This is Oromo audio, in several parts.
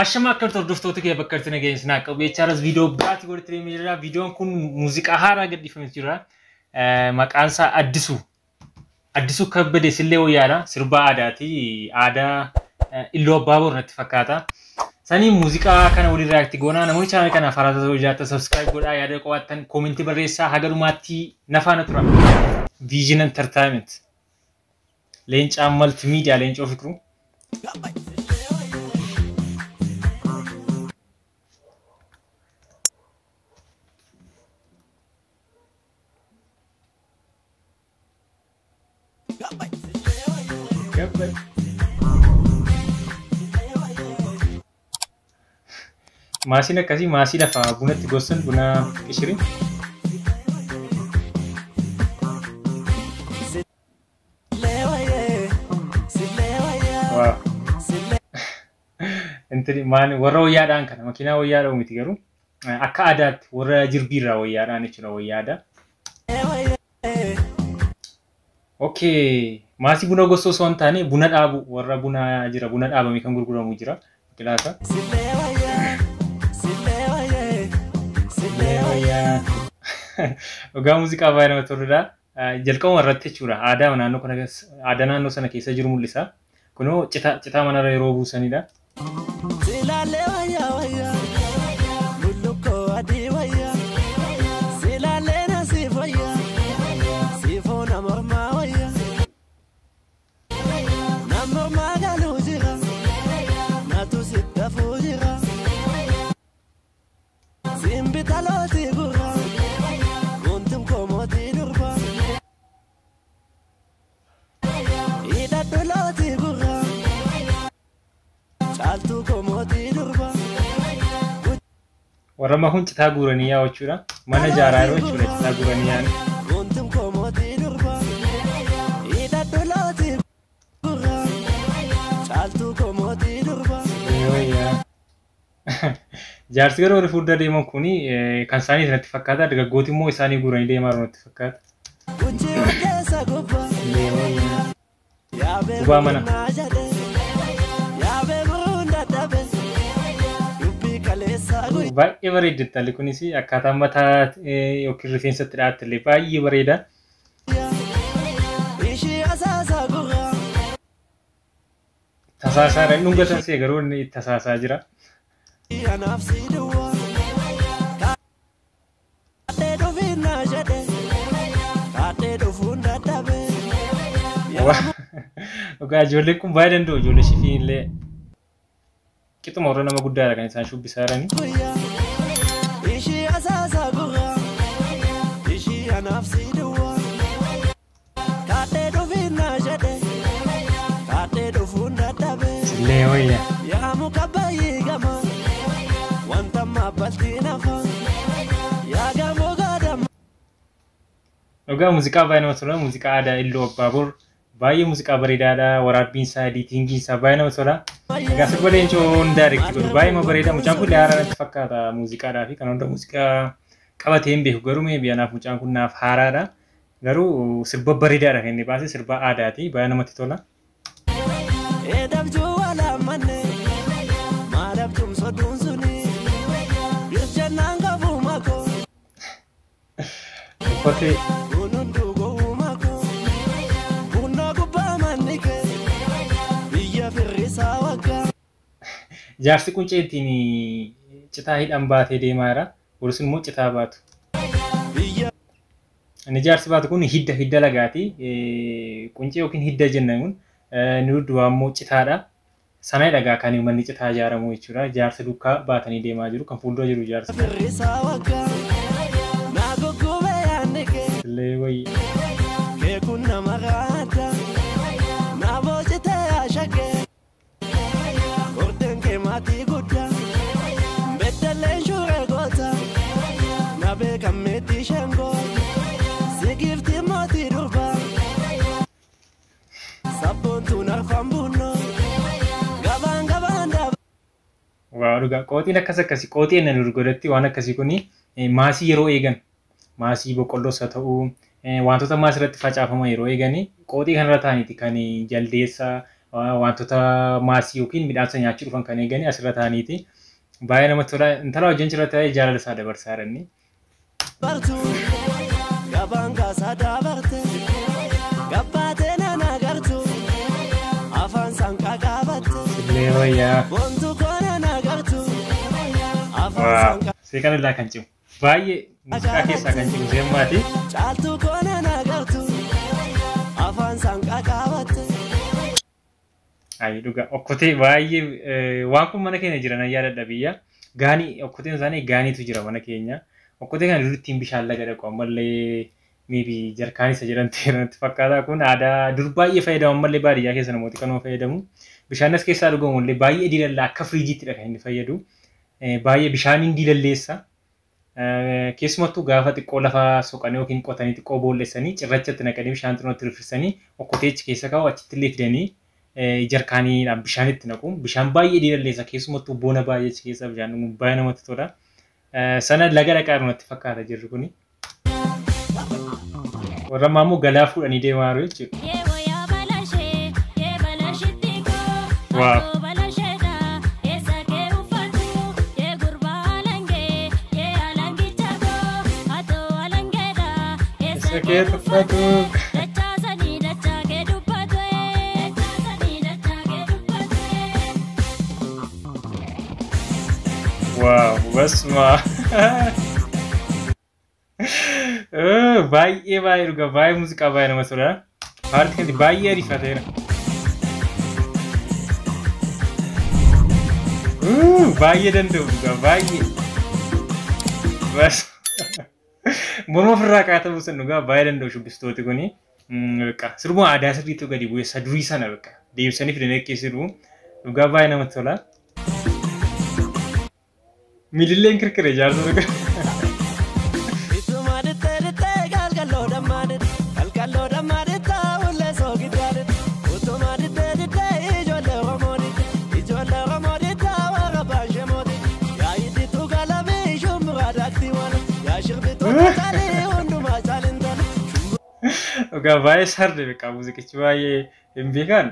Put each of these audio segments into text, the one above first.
Ashama akka hordoftoota kee bakka itti nageenya naa qabu jechaadhas viidiyoo biraatti godhatee jira. Viidiyoon kun muuziqaa haaraa gadhiifamee jira. Maqaan isaa Addisuu Kabbadee sillee wayyaadha. Sirba aadaati. Aadaa Illoo Abbaaboor natti fakkaata. Sanii muuziqaa kana waliin reaakti goonaa namoonni chaanal kanaaf haaraa ta'uu jaallatan subscribe godhaa yaada qabaattan koomentii barreessaa haga dhumaatti nafaana tura. Vision Entertainment Leencaa Multimedia Leencoo Fikruu. Maasiin akkasii maasii lafa bunatti gosan buna qishirin. Warra wayyaadhaan kana makiinaa wayyaadhaa miti garuu akka aadaatti warra jirbiirraa wayyaadhaan jechuudha wayyaadha. Okay, maasii buna gosa osoo hin taane buna dhaabu warra buna jira buna dhaabame kan gurguramu jira biqilaasa. Ogaa muuziqaa baay'ee namatti toludha. Jalqabuma irratti jechuudha aadaa naannoo sana keessa jiru mul'isa. Kunoo citaa manarra yeroo buusanidha. Warra mahun citaa guuranii yaa jechuudha. Mana ijaaraa yeroo jechuudha citaa guuranii yaani. Jaarsi garuu warri fuuldura deeman kuni kan isaanii natti fakkaata. Dargaggooti immoo isaanii guuranii deemaa natti fakkaata. Gubaa mana. Baay'ee bareeddi talli kunis akkaataa mataa yookiin rifeensatti dhiyaatte illee baay'ee bareeda. Tasaasaa irra dhungatan see garuu inni tasaasaa jira. Ogaa ijoolleen kun baay'ee danda'u ijoollee shifii illee. Qixuma warra nama guddaadha kan isaan shubbisaa jirani. Sillee wayya. Ogaa muuziqaa baay'ee namatti tola. Muuziqaa aadaa Illoo Abbaaboor. Baay'ee muuziqaa bareedaadha. Waraabbiin isaa ediitingii isaa baay'ee namatti tola. Egaa sirba leencoon daariikti godhu baay'ee bareeda. Mucaan kun haaraa natti fakkaata muuziqaadhaa fi kan hunda muuziqaa qabatee hin beeku garuu mee biyyaanaaf mucaan kun naaf haaraadha. Garuu sirba bareedaadha kan inni baase sirba aadaati baay'ee namatti tola. Uffate. Jaarsi kun ceetiin citaa hidhan baatee deemaa jira. Boris immoo citaa baatu. Inni jaarsi baatu kun hidda lagaati. Quncee yookiin hidda jenna kun inni duwwaa immoo citaadha. Sana dhagaa kan manni citaa ijaaramu jechuudha. Jaarsi duukaa baatanii deemaa jiru. Kan fuuldura jiru jaarsi. Illee wayii. Waa dhugaa qooxiin akkasii qooxii inni gurguratti waan akkasii kuni maasii yeroo eegan maasii boqqolloos haa ta'uu wantoota maasii irratti facaafaman yeroo eeganii qooxii kanarra ta'aniiti kan jaldeessa wantoota maasii yookiin midhaan nyaachuu dhufan kan eeganii asirra taa'aniiti. Baay'ee namatti tola. Intala wajjin cirra ta'ee jaalala isaa dabarsaa jirani. Gabaan kaasaa daabarte gabbaatee nana agartu afaan sanqaa qaabatte boontu koona na agartu afaan sanqaa. Seeqan illaa kan cimu baay'ee muuziqaa keessaa kan cimu seemmaati. Caaltuu koona na agartu afaan sanqaa qaabatte. Ayi dhugaa okkotee baay'ee waan kun mana keenya jiran yaadadha biyya gaanii okkoteen isaanii gaaniitu jira mana keenya. Okkotee kan durittiin bishaan laga dhaqu ammallee maybe jarkaan isa jedhan teeranatti fakkaata kun aadaa dur baay'ee fayyadamu ammallee baadiyyaa keessa namooti kanuma fayyadamu. Bishaan as keessaa dhugamu illee baay'ee diilallaa akka firiijiittidha kan inni fayyadu. Baay'ee bishaaniin diilalleessa. Keessumattuu gaafa xiqqoo lafa soqanii yookiin qotanii xiqqoo boolleessanii cirrachatti naqanii bishaan xinootti rifirsanii okkoteechi keessa kaa'u achitti illee fidanii jarkaaniidhaan bishaanitti naqu. Bishaan baay'ee diilalleessa keessumattuu boona baay'ee achi keessa bishaan dhuguun baay'ee namatti tola. Sana laga dhaqaa irratti fakkaata jirru kuni. Warra ammoo galaa fuudhanii deemaa jiru jechuudha. Waaw. Sakee tuffatu. Wow, basma. Baay'ee baay'ee dhugaa baay'ee muuziqaa baay'ee nama tola. Paartii kanatti baay'ee ariifateera. Baay'ee danda'u dhugaa baay'ee. Bas. Morma ofirraa kaatamu san dhugaa baay'ee danda'u shubbistooti kuni. Sirbuma aadaa sirriitti gadi bu'ee isa durii sana deebisanii fidanii keessa jiru. Dhugaa baay'ee namatti tola. Mililleen kirkire jaarsa dhugaa. Oga baay'ee sarde beekaa muuziqichi baay'ee hin beekan.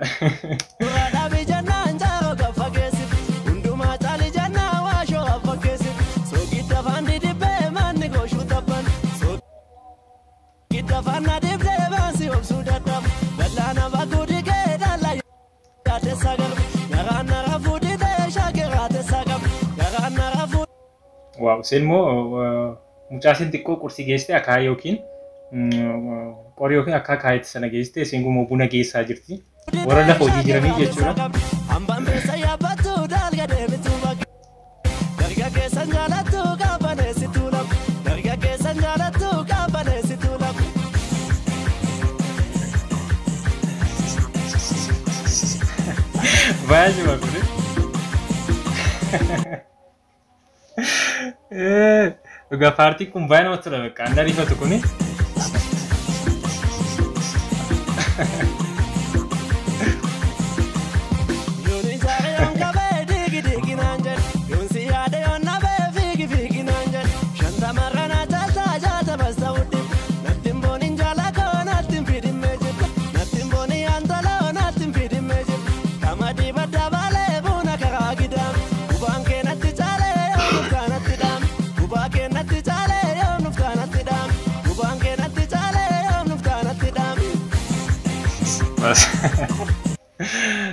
Wow, sen mo mucaasin xiqqoo qursii geessite akaayii yookiin qorii yookiin akka akaayitti sana geessite isin immoo buna geessaa jirti. Warra lafa hojii jiranii jechuudha. Baay'ee jima kuni. Dhugaa paartii kun baay'ee namatti tola beekaa anna rifatu kuni.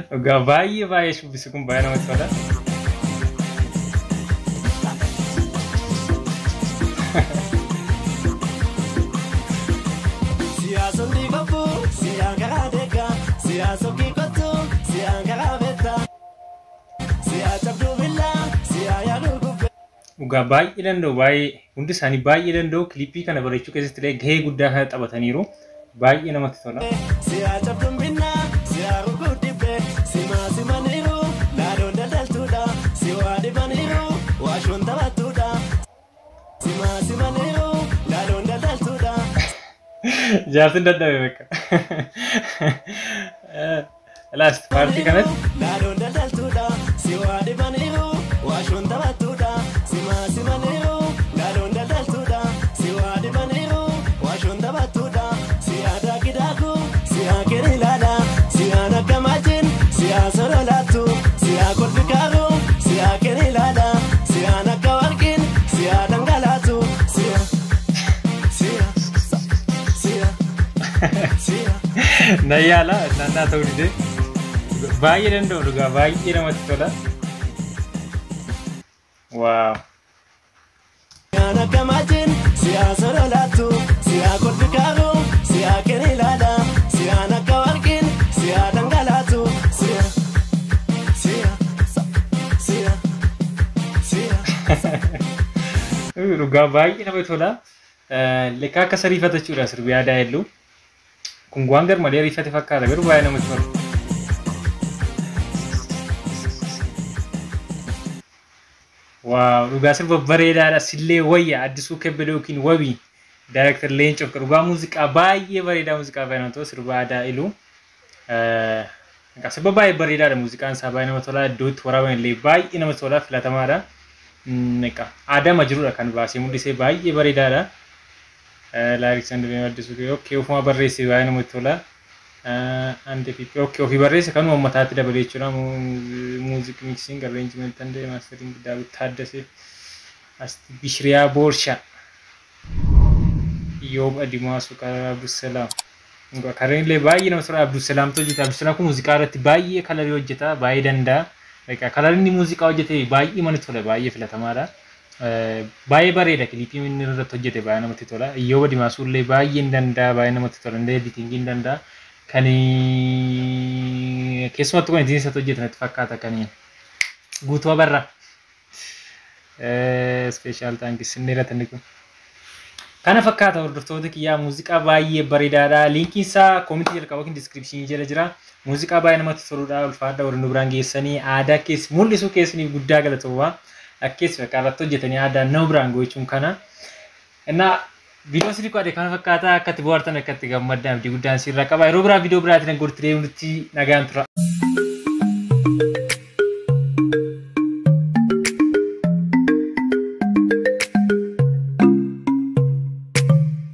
Dhugaa baay'ee baay'ee shubbisi kun baay'ee namatti tola. Dhugaa baay'ee danda'u baay'ee hundi isaanii baay'ee danda'u kilipii kana bareechuu keessatti illee gahee guddaa kana taphataniiru. Baay'ee namatti tola. Jaarsin dadhabe beeka. Last party kanatti. Nayala nana ta'uu dide baay'ee danda'u dhugaa baay'ee namatti tola. Wow. Yana kamajin siya sorolatu siya kolfikaru siya kenilada siya nakawarkin siya dangalatu siya dhugaa baay'ee namatti tola. Lekaa akka sariifatachuudha sirbi aadaa hellu. Kun waan garmalee riifate fakkaata garuu baay'ee namatti tola. Wow, dhugaa sirba bareedaadha. Sillee wayya Addisuu Kebbelee yookiin Wabii Director Leencoo dhugaa muuziqaa baay'ee bareedaa muuziqaa baay'ee namatti tola sirba aadaa ilu. Sirba baay'ee bareedaadha muuziqaan isaa baay'ee namatti tola. Iddootti waraaban illee baay'ee namatti tola filatamaadha. Aadaa majruudha kan baasee mul'isee baay'ee bareedaadha. Alexander Addisuu okay ofuma barreesse baay'ee namatti tola. And okay ofii barreesse kan uummataatti dabalee jechuudha. Music mixing arrangement and mastering Daawit Taaddasee Asti Bishriyaa Boorshaa Iyoob Adimaasu Karaa Abdusalaam kareen illee baay'ee namatti tola. Abdusalaamtu hojjeta. Abdusalaam kun muuziqaa irratti baay'ee kalarii hojjeta baay'ee danda'a. Kalariin inni muuziqaa hojjete baay'ee namatti tola baay'ee filatamaadha. Baay'ee bareeda kiliipii inni irratti hojjete baay'ee namatti tola. Iyoob Adimaasuu illee baay'ee danda'a baay'ee namatti tola. Illee editingii danda'a. Kan keessumattuu kan ittiin isatti hojjetan itti fakkaata kan guutuu barra. Special thanks inni irratti kun. Kana fakkaata hordoftoota kiyyaa muuziqaa baay'ee bareedaadha. Linkiin isaa koomentii jalqaba yookiin diskiripshinii jala jira. Muuziqaa baay'ee namatti toludha. Ulfaadha warri nu biraan geessanii aadaa keessa mul'isuu keessaniif guddaa galatoomaa. Akkeessi fakkaa irratti hojjetanii aadaa nama biraan gochuun kana. Innaa video sirrii qaade kana fakkaata akkatti bohaartan akkatti gammaddan abdii guddaan sirraa qaba. Yeroo biraa video biraatiin gortiree nutti nagaan tura.